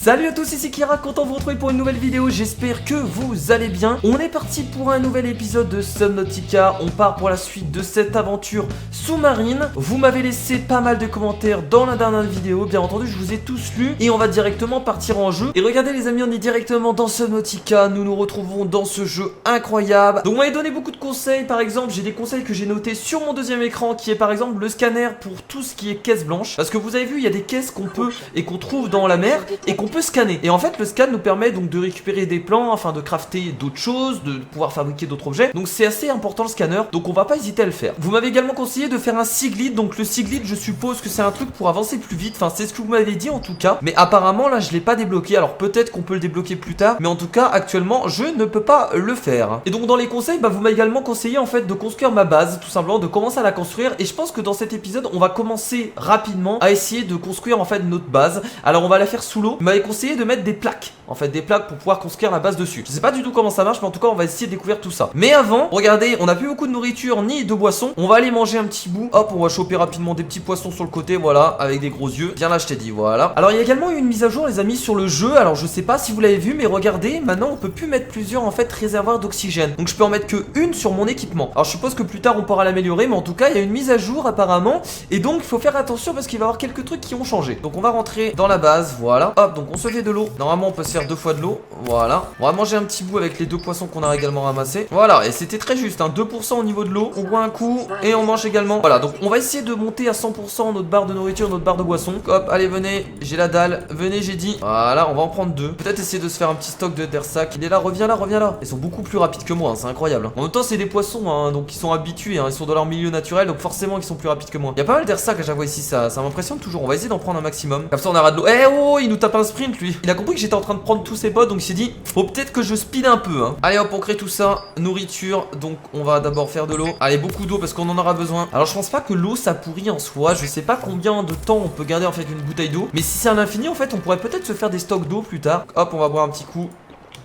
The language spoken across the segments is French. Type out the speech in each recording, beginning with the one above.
Salut à tous, ici Kira, content de vous retrouver pour une nouvelle vidéo, j'espère que vous allez bien. On est parti pour un nouvel épisode de Subnautica, on part pour la suite de cette aventure sous-marine. Vous m'avez laissé pas mal de commentaires dans la dernière vidéo, bien entendu je vous ai tous lus et on va directement partir en jeu. Et regardez les amis, on est directement dans Subnautica, nous nous retrouvons dans ce jeu incroyable. Donc on m'avait donné beaucoup de conseils, par exemple j'ai des conseils que j'ai notés sur mon deuxième écran qui est par exemple le scanner pour tout ce qui est caisse blanche. Parce que vous avez vu, il y a des caisses qu'on peut et qu'on trouve dans la mer et qu'on peut scanner. Et en fait le scan nous permet donc de récupérer des plans afin de crafter d'autres choses, de pouvoir fabriquer d'autres objets. Donc c'est assez important le scanner, donc on va pas hésiter à le faire. Vous m'avez également conseillé de faire un Seaglide, donc le Seaglide je suppose que c'est un truc pour avancer plus vite, enfin c'est ce que vous m'avez dit en tout cas. Mais apparemment là je l'ai pas débloqué, alors peut-être qu'on peut le débloquer plus tard, mais en tout cas actuellement je ne peux pas le faire. Et donc dans les conseils, vous m'avez également conseillé en fait de construire ma base, tout simplement de commencer à la construire. Et je pense que dans cet épisode on va commencer rapidement à essayer de construire en fait notre base. Alors on va la faire sous l'eau. Vous m'avez conseillé de mettre des plaques, en fait des plaques pour pouvoir construire la base dessus. Je sais pas du tout comment ça marche, mais en tout cas on va essayer de découvrir tout ça. Mais avant, regardez, on n'a plus beaucoup de nourriture ni de boissons. On va aller manger un petit bout. Hop, on va choper rapidement des petits poissons sur le côté, voilà, avec des gros yeux. Viens là, je t'ai dit, voilà. Alors il y a également eu une mise à jour les amis sur le jeu. Alors je sais pas si vous l'avez vu, mais regardez, maintenant on peut plus mettre plusieurs en fait réservoirs d'oxygène. Donc je peux en mettre que une sur mon équipement. Alors je suppose que plus tard on pourra l'améliorer, mais en tout cas il y a une mise à jour apparemment. Et donc il faut faire attention parce qu'il va y avoir quelques trucs qui ont changé. Donc on va rentrer dans la base, voilà. Hop, donc on se fait de l'eau. Normalement on peut se faire 2 fois de l'eau, voilà. On va manger un petit bout avec les 2 poissons qu'on a également ramassés. Voilà, et c'était très juste, hein, 2% au niveau de l'eau. On boit un coup et on mange également. Voilà, donc on va essayer de monter à 100% notre barre de nourriture, notre barre de boisson. Hop, allez venez, j'ai la dalle, venez j'ai dit. Voilà, on va en prendre 2. Peut-être essayer de se faire un petit stock de Dersac. Il est là, reviens là, reviens là. Ils sont beaucoup plus rapides que moi, hein, c'est incroyable. En même temps c'est des poissons, hein, donc ils sont habitués, hein, ils sont dans leur milieu naturel, donc forcément ils sont plus rapides que moi. Il y a pas mal d'Dersac à chaque fois ici, ça m'impressionne toujours. On va essayer d'en prendre un maximum. Comme ça on aura de l'eau. Eh oh, il nous tape un sprint lui. Il a compris que j'étais en train de prendre tous ses potes, donc il s'est dit faut peut-être que je speed un peu, hein. Allez hop, on crée tout ça, nourriture. Donc on va d'abord faire de l'eau. Allez, beaucoup d'eau parce qu'on en aura besoin. Alors je pense pas que l'eau ça pourrit en soi. Je sais pas combien de temps on peut garder en fait une bouteille d'eau, mais si c'est à l'infini en fait on pourrait peut-être se faire des stocks d'eau plus tard. Hop, on va boire un petit coup.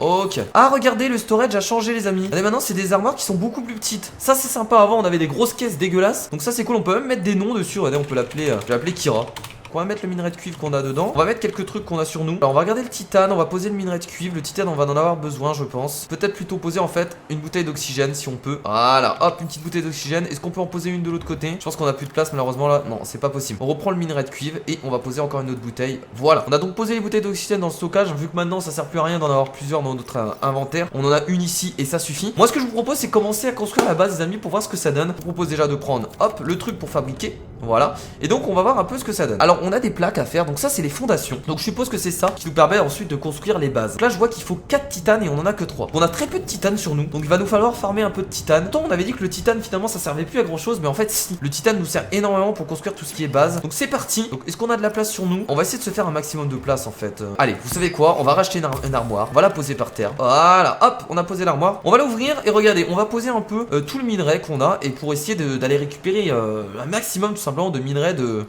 Ok. Ah regardez, le storage a changé les amis. Allez, maintenant c'est des armoires qui sont beaucoup plus petites. Ça c'est sympa, avant on avait des grosses caisses dégueulasses. Donc ça c'est cool, on peut même mettre des noms dessus. Regardez, on peut l'appeler, je vais l'appeler Kira. On va mettre le minerai de cuivre qu'on a dedans. On va mettre quelques trucs qu'on a sur nous. Alors on va regarder le titane, on va poser le minerai de cuivre. Le titane on va en avoir besoin je pense. Peut-être plutôt poser en fait une bouteille d'oxygène si on peut. Voilà, hop, une petite bouteille d'oxygène. Est-ce qu'on peut en poser une de l'autre côté? Je pense qu'on a plus de place malheureusement là. Non, c'est pas possible. On reprend le minerai de cuivre et on va poser encore une autre bouteille. Voilà, on a donc posé les bouteilles d'oxygène dans le stockage. Vu que maintenant ça sert plus à rien d'en avoir plusieurs dans notre inventaire. On en a une ici et ça suffit. Moi ce que je vous propose c'est commencer à construire la base les amis pour voir ce que ça donne. Je vous propose déjà de prendre hop le truc pour fabriquer. Voilà. Et donc on va voir un peu ce que ça donne. Alors on a des plaques à faire. Donc ça c'est les fondations. Donc je suppose que c'est ça qui nous permet ensuite de construire les bases. Donc là je vois qu'il faut 4 titanes et on en a que 3. On a très peu de titane sur nous. Donc il va nous falloir farmer un peu de titane. Pourtant on avait dit que le titane finalement ça servait plus à grand chose. Mais en fait si. Le titane nous sert énormément pour construire tout ce qui est base. Donc c'est parti. Donc est-ce qu'on a de la place sur nous? On va essayer de se faire un maximum de place en fait. Allez, vous savez quoi? On va racheter une armoire. On va la poser par terre. Voilà, hop, on a posé l'armoire. On va l'ouvrir et regardez, on va poser un peu tout le minerai qu'on a. Et pour essayer d'aller récupérer un maximum tout simplement de minerai de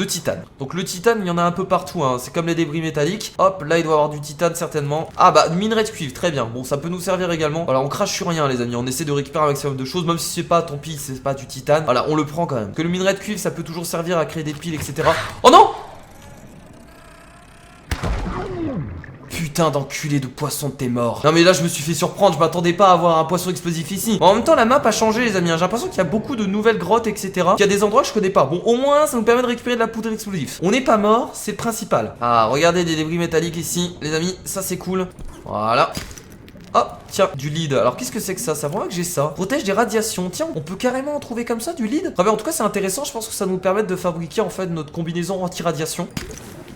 titane. Donc le titane il y en a un peu partout, hein. C'est comme les débris métalliques. Hop, là il doit y avoir du titane certainement. Ah bah minerai de cuivre, très bien. Bon ça peut nous servir également. Voilà, on crache sur rien les amis. On essaie de récupérer un maximum de choses. Même si c'est pas, tant pis, c'est pas du titane. Voilà, on le prend quand même. Que le minerai de cuivre ça peut toujours servir à créer des piles etc. Oh non! Putain d'enculé de poisson, t'es mort. Non mais là je me suis fait surprendre, je m'attendais pas à avoir un poisson explosif ici. En même temps la map a changé les amis, hein. J'ai l'impression qu'il y a beaucoup de nouvelles grottes etc. Qu'il y a des endroits que je connais pas. Bon au moins ça nous permet de récupérer de la poudre explosive. On n'est pas mort, c'est le principal. Ah regardez des débris métalliques ici les amis, ça c'est cool. Voilà. Oh, tiens, du lead. Alors, qu'est-ce que c'est que ça? Ça vraiment que j'ai ça. Protège des radiations. Tiens, on peut carrément en trouver comme ça, du lead. Très bien, en tout cas, c'est intéressant. Je pense que ça nous permet de fabriquer en fait notre combinaison anti-radiation.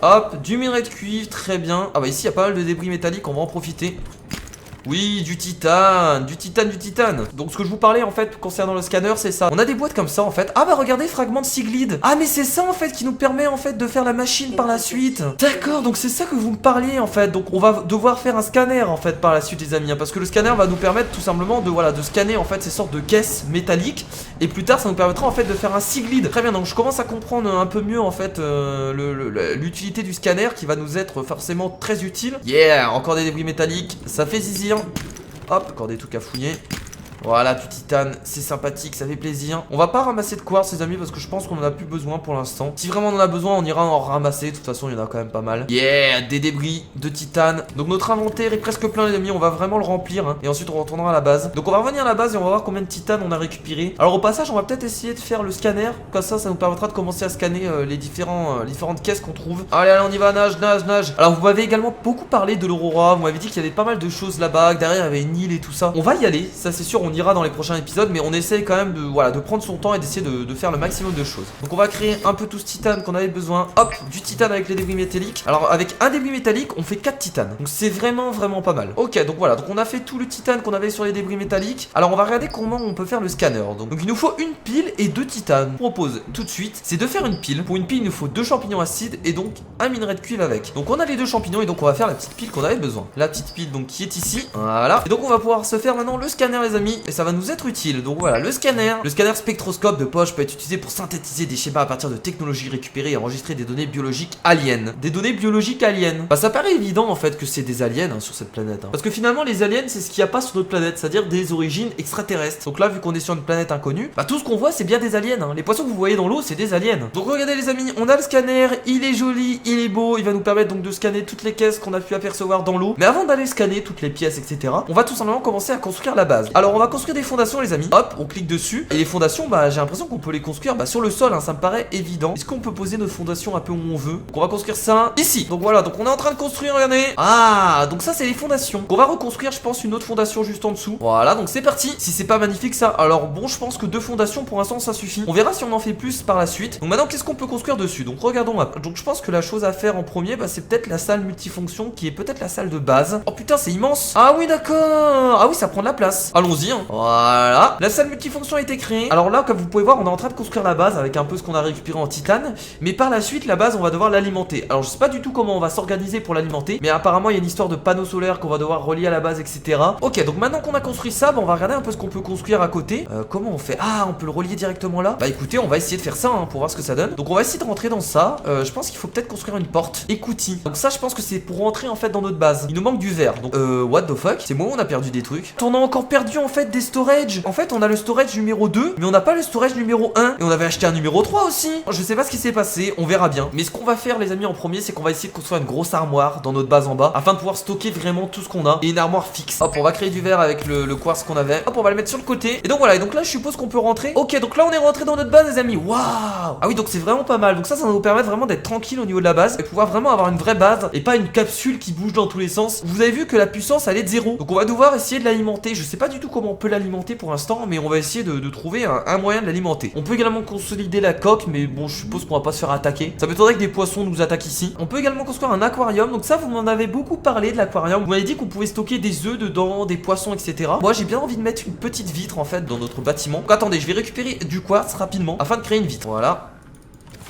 Hop, du minerai de cuivre, très bien. Ah bah ici, il y a pas mal de débris métalliques, on va en profiter. Oui, du titane, du titane, du titane. Donc ce que je vous parlais en fait concernant le scanner c'est ça. On a des boîtes comme ça en fait. Ah bah regardez, fragment de Seaglide. Ah mais c'est ça en fait qui nous permet en fait de faire la machine par la suite. D'accord, donc c'est ça que vous me parliez en fait. Donc on va devoir faire un scanner en fait par la suite les amis, hein, parce que le scanner va nous permettre tout simplement de voilà de scanner en fait ces sortes de caisses métalliques. Et plus tard ça nous permettra en fait de faire un Seaglide. Très bien, donc je commence à comprendre un peu mieux en fait l'utilité du scanner qui va nous être forcément très utile. Yeah, encore des débris métalliques, ça fait zizir. Hop, encore des trucs à fouiller. Voilà, du titane, c'est sympathique, ça fait plaisir. On va pas ramasser de quartz les amis parce que je pense qu'on en a plus besoin pour l'instant. Si vraiment on en a besoin, on ira en ramasser. De toute façon, il y en a quand même pas mal. Yeah, des débris de titane. Donc notre inventaire est presque plein les amis, on va vraiment le remplir hein. Et ensuite on retournera à la base. Donc on va revenir à la base et on va voir combien de titane on a récupéré. Alors au passage, on va peut-être essayer de faire le scanner. Comme ça nous permettra de commencer à scanner les différentes caisses qu'on trouve. Allez, allez, on y va, nage, nage, nage. Alors vous m'avez également beaucoup parlé de l'Aurora. Vous m'avez dit qu'il y avait pas mal de choses là-bas, que derrière il y avait une île et tout ça. On va y aller, ça c'est sûr, on ira dans les prochains épisodes. Mais on essaye quand même de prendre son temps et d'essayer de faire le maximum de choses. Donc on va créer un peu tout ce titane qu'on avait besoin. Hop, du titane avec les débris métalliques. Alors avec un débris métallique, on fait 4 titanes. Donc c'est vraiment pas mal. Ok, donc voilà, donc on a fait tout le titane qu'on avait sur les débris métalliques. Alors on va regarder comment on peut faire le scanner. Donc il nous faut une pile et 2 titanes. Je propose tout de suite, c'est de faire une pile. Pour une pile, il nous faut 2 champignons acides et donc un minerai de cuivre avec. Donc on a les 2 champignons et donc on va faire la petite pile qu'on avait besoin. La petite pile donc qui est ici. Voilà. Et donc on va pouvoir se faire maintenant le scanner les amis et ça va nous être utile. Donc voilà, le scanner spectroscope de poche peut être utilisé pour synthétiser des schémas à partir de technologies récupérées et enregistrer des données biologiques aliens. Des données biologiques aliens. Bah ça paraît évident en fait que c'est des aliens hein, sur cette planète. Hein. Parce que finalement les aliens c'est ce qu'il n'y a pas sur notre planète, c'est-à-dire des origines extraterrestres. Donc là vu qu'on est sur une planète inconnue, bah tout ce qu'on voit c'est bien des aliens. Hein. Les poissons que vous voyez dans l'eau c'est des aliens. Donc regardez les amis, on a le scanner, il est joli, il est beau, il va nous permettre donc de scanner toutes les caisses qu'on a pu apercevoir dans l'eau. Mais avant d'aller scanner toutes les pièces etc, on va tout simplement commencer à construire la base. Alors on va construire des fondations les amis. Hop, on clique dessus et les fondations bah j'ai l'impression qu'on peut les construire sur le sol, hein, ça me paraît évident. Est-ce qu'on peut poser nos fondations un peu où on veut? Donc on va construire ça ici. Donc voilà, donc on est en train de construire, regardez. Ah, donc ça c'est les fondations. On va reconstruire je pense une autre fondation juste en dessous. Voilà, donc c'est parti. Si c'est pas magnifique ça, alors bon je pense que 2 fondations pour l'instant ça suffit. On verra si on en fait plus par la suite. Donc maintenant qu'est-ce qu'on peut construire dessus? Donc regardons. Donc je pense que la chose à faire en premier c'est peut-être la salle multifonction qui est peut-être la salle de base. Oh putain c'est immense. Ah oui d'accord. Ah oui ça prend de la place. Allons-y hein. Voilà. La salle multifonction a été créée. Alors là comme vous pouvez voir on est en train de construire la base avec un peu ce qu'on a récupéré en titane. Mais par la suite la base on va devoir l'alimenter. Alors je sais pas du tout comment on va s'organiser pour l'alimenter. Mais apparemment il y a une histoire de panneaux solaires qu'on va devoir relier à la base etc. Ok donc maintenant qu'on a construit ça on va regarder un peu ce qu'on peut construire à côté. Comment on fait? Ah on peut le relier directement là. Bah écoutez on va essayer de faire ça hein, pour voir ce que ça donne. Donc on va essayer de rentrer dans ça. Je pense qu'il faut peut-être construire une porte écoutille. Donc ça je pense que c'est pour rentrer en fait dans notre base. Il nous manque du verre. Donc what the fuck? C'est moi on a perdu des trucs. On a encore perdu en fait des storage. En fait on a le storage numéro 2 mais on n'a pas le storage numéro 1. Et on avait acheté un numéro 3 aussi. Je sais pas ce qui s'est passé, on verra bien. Mais ce qu'on va faire les amis en premier c'est qu'on va essayer de construire une grosse armoire dans notre base en bas afin de pouvoir stocker vraiment tout ce qu'on a. Et une armoire fixe. Hop on va créer du verre avec le quartz qu'on avait. Hop on va le mettre sur le côté. Et donc voilà, et donc là je suppose qu'on peut rentrer. Ok donc là on est rentré dans notre base les amis. Waouh. Ah oui donc c'est vraiment pas mal. Donc ça va nous permettre vraiment d'être tranquille au niveau de la base. Et pouvoir vraiment avoir une vraie base. Et pas une capsule qui bouge dans tous les sens. Vous avez vu que la puissance elle est de 0. Donc on va devoir essayer de l'alimenter. Je sais pas du tout comment on peut l'alimenter pour l'instant. Mais on va essayer de trouver un moyen de l'alimenter. On peut également consolider la coque. Mais bon je suppose qu'on va pas se faire attaquer. Ça m'étonnerait que des poissons nous attaquent ici. On peut également construire un aquarium. Donc ça vous m'en avez beaucoup parlé de l'aquarium. Vous m'avez dit qu'on pouvait stocker des œufs dedans, des poissons etc. Moi j'ai bien envie de mettre une petite vitre en fait dans notre bâtiment. Donc attendez je vais récupérer du quartz rapidement afin de créer une vitre. Voilà.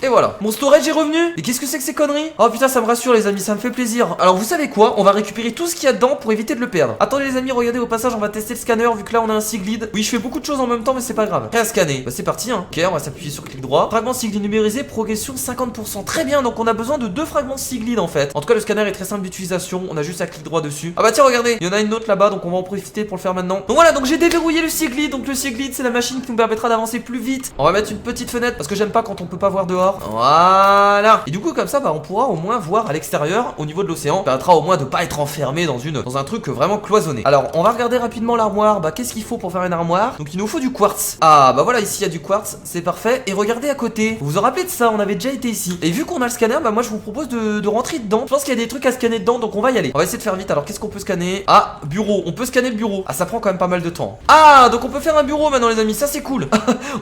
Et voilà, mon storage est revenu. Et qu'est-ce que c'est que ces conneries? Oh putain ça me rassure les amis, ça me fait plaisir. Alors vous savez quoi? On va récupérer tout ce qu'il y a dedans pour éviter de le perdre. Attendez les amis, regardez au passage on va tester le scanner. Vu que là on a un Siglide. Oui je fais beaucoup de choses en même temps mais c'est pas grave. Prêt à scanner. Bah c'est parti hein. Ok on va s'appuyer sur clic droit. Fragment Siglide numérisé, progression 50%. Très bien, donc on a besoin de 2 fragments Siglide en fait. En tout cas le scanner est très simple d'utilisation. On a juste à clic droit dessus. Ah bah tiens regardez, il y en a une autre là-bas donc on va en profiter pour le faire maintenant. Donc voilà, donc j'ai déverrouillé le Siglide. Donc le Siglide c'est la machine qui nous permettra d'avancer plus vite. On va mettre une petite fenêtre parce que j'aime pas quand on peut pas voir dehors. Voilà. Et du coup comme ça on pourra au moins voir à l'extérieur au niveau de l'océan. Ça permettra au moins de pas être enfermé dans un truc vraiment cloisonné. Alors on va regarder rapidement l'armoire. Bah qu'est-ce qu'il faut pour faire une armoire? Donc il nous faut du quartz. Ah bah voilà, ici il y a du quartz, c'est parfait. Et regardez à côté, vous vous rappelez de ça? On avait déjà été ici. Et vu qu'on a le scanner, bah moi je vous propose de rentrer dedans. Je pense qu'il y a des trucs à scanner dedans, donc on va y aller. On va essayer de faire vite. Alors qu'est-ce qu'on peut scanner? Ah, bureau, on peut scanner le bureau. Ah ça prend quand même pas mal de temps. Ah donc on peut faire un bureau maintenant les amis, ça c'est cool.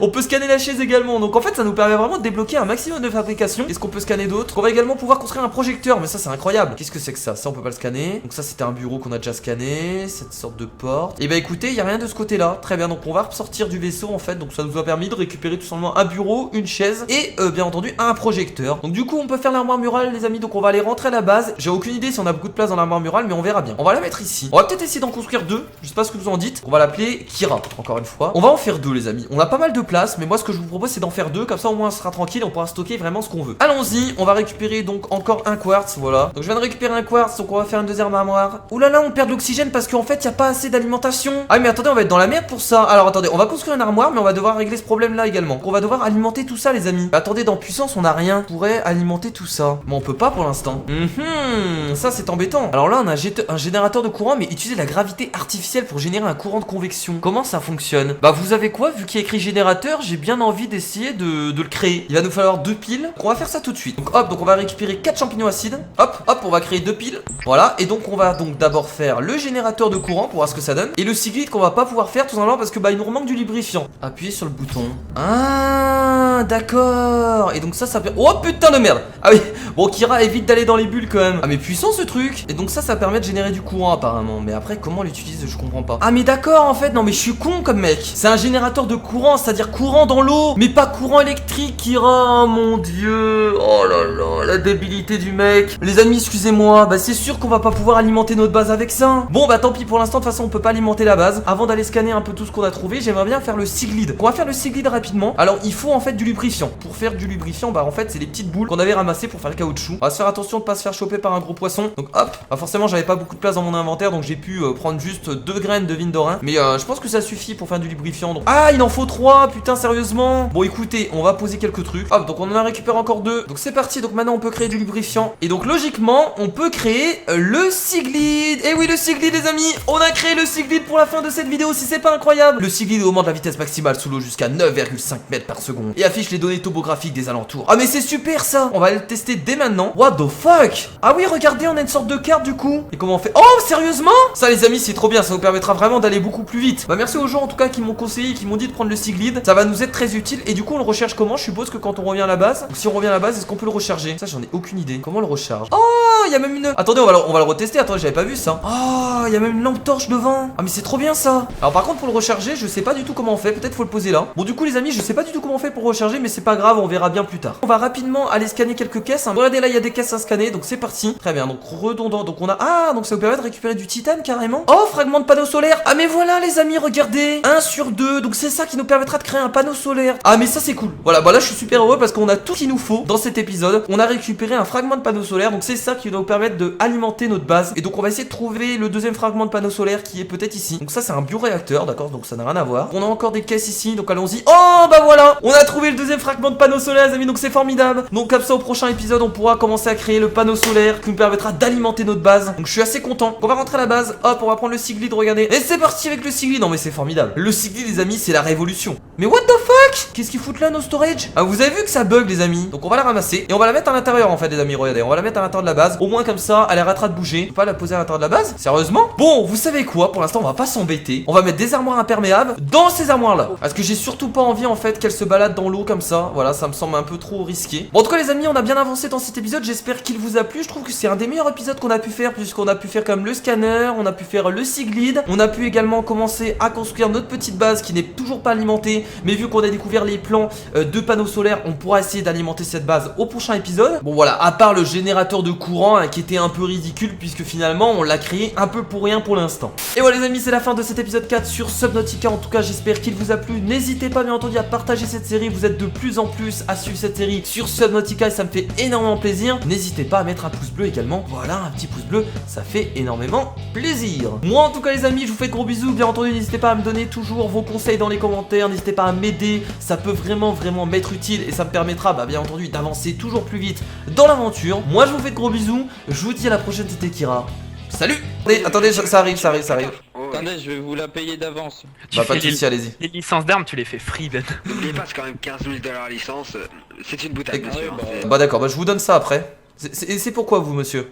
On peut scanner la chaise également. Donc en fait ça nous permet vraiment de débloquer un maximum de fabrication. Est-ce qu'on peut scanner d'autres? On va également pouvoir construire un projecteur, mais ça c'est incroyable. Qu'est-ce que c'est que ça? Ça on peut pas le scanner. Donc ça c'était un bureau qu'on a déjà scanné, cette sorte de porte. Et bah écoutez, il y a rien de ce côté-là. Très bien, donc on va sortir du vaisseau en fait. Donc ça nous a permis de récupérer tout simplement un bureau, une chaise et bien entendu un projecteur. Donc du coup on peut faire l'armoire murale les amis. Donc on va aller rentrer à la base. J'ai aucune idée si on a beaucoup de place dans l'armoire murale, mais on verra bien. On va la mettre ici. On va peut-être essayer d'en construire 2. Je sais pas ce que vous en dites. On va l'appeler Kira, encore une fois. On va en faire 2 les amis. On a pas mal de place, mais moi ce que je vous propose c'est d'en faire 2. Comme ça au moins on sera tranquille. On pourra stocker vraiment ce qu'on veut. Allons-y, on va récupérer donc encore un quartz, voilà. Donc je viens de récupérer un quartz, donc on va faire une deuxième armoire. Ouh là là, on perd de l'oxygène parce qu'en fait, il y a pas assez d'alimentation. Ah mais attendez, on va être dans la merde pour ça. Alors attendez, on va construire une armoire, mais on va devoir régler ce problème là également. Donc on va devoir alimenter tout ça, les amis. Bah, attendez, dans puissance, on a rien. On pourrait alimenter tout ça. Mais on peut pas pour l'instant. Ça c'est embêtant. Alors là, on a un générateur de courant, mais utiliser la gravité artificielle pour générer un courant de convection. Comment ça fonctionne? Bah, vous avez quoi? Vu qu'il y a écrit générateur, j'ai bien envie d'essayer de le créer. Il va nous falloir 2 piles. Donc on va faire ça tout de suite. Donc hop, donc on va récupérer 4 champignons acides. Hop, hop, on va créer 2 piles. Voilà. Et donc on va donc d'abord faire le générateur de courant pour voir ce que ça donne. Et le cyclide qu'on va pas pouvoir faire tout simplement parce que bah il nous manque du lubrifiant. Appuyez sur le bouton. Ah, d'accord. Et donc ça peut... Oh putain de merde. Ah oui. Bon, Kira évite d'aller dans les bulles quand même. Ah mais puissant ce truc. Et donc ça permet de générer du courant apparemment. Mais après comment on l'utilise je comprends pas. Ah mais d'accord en fait. Non mais je suis con comme mec. C'est un générateur de courant, c'est-à-dire courant dans l'eau, mais pas courant électrique, Kira. Oh mon dieu. Oh là là, la débilité du mec. Les amis, excusez-moi. Bah c'est sûr qu'on va pas pouvoir alimenter notre base avec ça. Bon bah tant pis pour l'instant. De toute façon on peut pas alimenter la base. Avant d'aller scanner un peu tout ce qu'on a trouvé, j'aimerais bien faire le cyclide. On va faire le cyclide rapidement. Alors il faut en fait du lubrifiant. Pour faire du lubrifiant, bah en fait c'est les petites boules qu'on avait ramassées pour faire le caoutchouc. On va se faire attention de pas se faire choper par un gros poisson. Donc hop, bah forcément j'avais pas beaucoup de place dans mon inventaire, donc j'ai pu prendre juste 2 graines de vigne d'orin. Mais je pense que ça suffit pour faire du lubrifiant. Donc... Ah, il en faut 3, putain sérieusement. Bon écoutez, on va poser quelques trucs. Hop, donc on en a récupéré encore 2. Donc c'est parti, donc maintenant on peut créer du lubrifiant. Et donc logiquement, on peut créer le cyclide. Et oui, le cyclide les amis, on a créé le cyclide pour la fin de cette vidéo, si c'est pas incroyable. Le cyclide augmente la vitesse maximale sous l'eau jusqu'à 9,5 mètres par seconde et affiche les données topographiques des alentours. Ah mais c'est super ça. On va le tester dès maintenant. What the fuck. Ah oui, regardez, on a une sorte de carte du coup. Et comment on fait? Oh sérieusement? Ça les amis, c'est trop bien, ça nous permettra vraiment d'aller beaucoup plus vite. Bah merci aux gens en tout cas qui m'ont conseillé, qui m'ont dit de prendre le cyclide. Ça va nous être très utile. Et du coup on le recharge comment? Je suppose que quand on revient à la base. Donc si on revient à la base, est-ce qu'on peut le recharger? Ça j'en ai aucune idée. Comment on le recharge? Oh, il y a même une... Attendez, on va le retester. Attendez, j'avais pas vu ça. Oh, il y a même une lampe torche devant. Ah mais c'est trop bien ça. Alors par contre pour le recharger, je sais pas du tout comment on fait. Peut-être faut le poser là. Bon du coup les amis, je sais pas du tout comment on fait pour recharger, mais c'est pas grave, on verra bien plus tard. On va rapidement aller scanner quelques caisses. Regardez là, il y a des caisses à scanner, donc c'est parti. Très bien, donc redondant. Donc on a... Ah, donc ça vous permet de récupérer du titane carrément. Oh, fragment de panneau solaire. Ah mais voilà les amis, regardez. 1 sur 2. Donc c'est ça qui nous permettra de créer un panneau solaire. Ah mais ça c'est cool. Voilà, bah là je suis super heureux parce qu'on a tout ce qu'il nous faut dans cet épisode. On a récupéré un fragment de panneau solaire. Donc c'est ça qui va nous permettre de alimenter notre base. Et donc on va essayer de trouver le deuxième fragment de panneau solaire qui est peut-être ici. Donc ça c'est un bioréacteur, d'accord, donc ça n'a rien à voir. On a encore des caisses ici, donc allons-y. Oh bah voilà, on a trouvé le deuxième fragment de panneau solaire les amis, donc c'est formidable. Donc comme ça au prochain épisode on pourra commencer à créer le panneau solaire qui nous permettra d'alimenter notre base. Donc je suis assez content. On va rentrer à la base, hop, on va prendre le cyclide, regardez. Et c'est parti avec le cyclide. Non mais c'est formidable. Le cyclide les amis, c'est la révolution. Mais what the fuck? Qu'est-ce qu'ils foutent là nos storage? Ah vous avez vu que ça bug les amis. Donc on va la ramasser et on va la mettre à l'intérieur en fait les amis, regardez. On va la mettre à l'intérieur de la base. Au moins comme ça, elle arrêtera de bouger. On peut pas la poser à l'intérieur de la base? Sérieusement? Bon, vous savez quoi? Pour l'instant on va pas s'embêter. On va mettre des armoires imperméables dans ces armoires là. Parce que j'ai surtout pas envie en fait qu'elle se balade dans l'eau comme ça. Voilà, ça me semble un peu trop risqué. Bon en tout cas les amis, on a bien avancé dans cet épisode. J'espère qu'il vous a plu. Je trouve que c'est un des meilleurs épisodes qu'on a pu faire, puisqu'on a pu faire comme le scanner, on a pu faire le cyclide, on a pu également commencer à construire notre petite base qui n'est toujours pas alimentée. Mais vu qu'on a découvert les plans de panneaux solaires, on pourra essayer d'alimenter cette base au prochain épisode. Bon voilà, à part le générateur de courant hein, qui était un peu ridicule, puisque finalement on l'a créé un peu pour rien pour l'instant. Et voilà les amis, c'est la fin de cet épisode 4 sur Subnautica. En tout cas j'espère qu'il vous a plu. N'hésitez pas bien entendu à partager cette série. Vous êtes de plus en plus à suivre cette série sur Subnautica et ça me fait énormément plaisir. N'hésitez pas à mettre un pouce bleu également. Voilà, un petit pouce bleu, ça fait énormément plaisir. Moi en tout cas les amis, je vous fais de gros bisous. Bien entendu n'hésitez pas à me donner toujours vos conseils dans les commentaires. N'hésitez pas à m'aider, ça peut vraiment m'être utile. Et ça me permettra bien entendu d'avancer toujours plus vite dans l'aventure. Moi je vous fais de gros bisous. Je vous dis à la prochaine, c'était Kira. Salut. Attendez, ça arrive. Attendez, je vais vous la payer d'avance. Bah pas de soucis, allez-y. Les licences d'armes, tu les fais free, Ben. N'oubliez pas, c'est quand même 15 000 $ la licence. C'est une bouteille, bien sûr. Bah d'accord, bah je vous donne ça après. C'est pourquoi vous monsieur?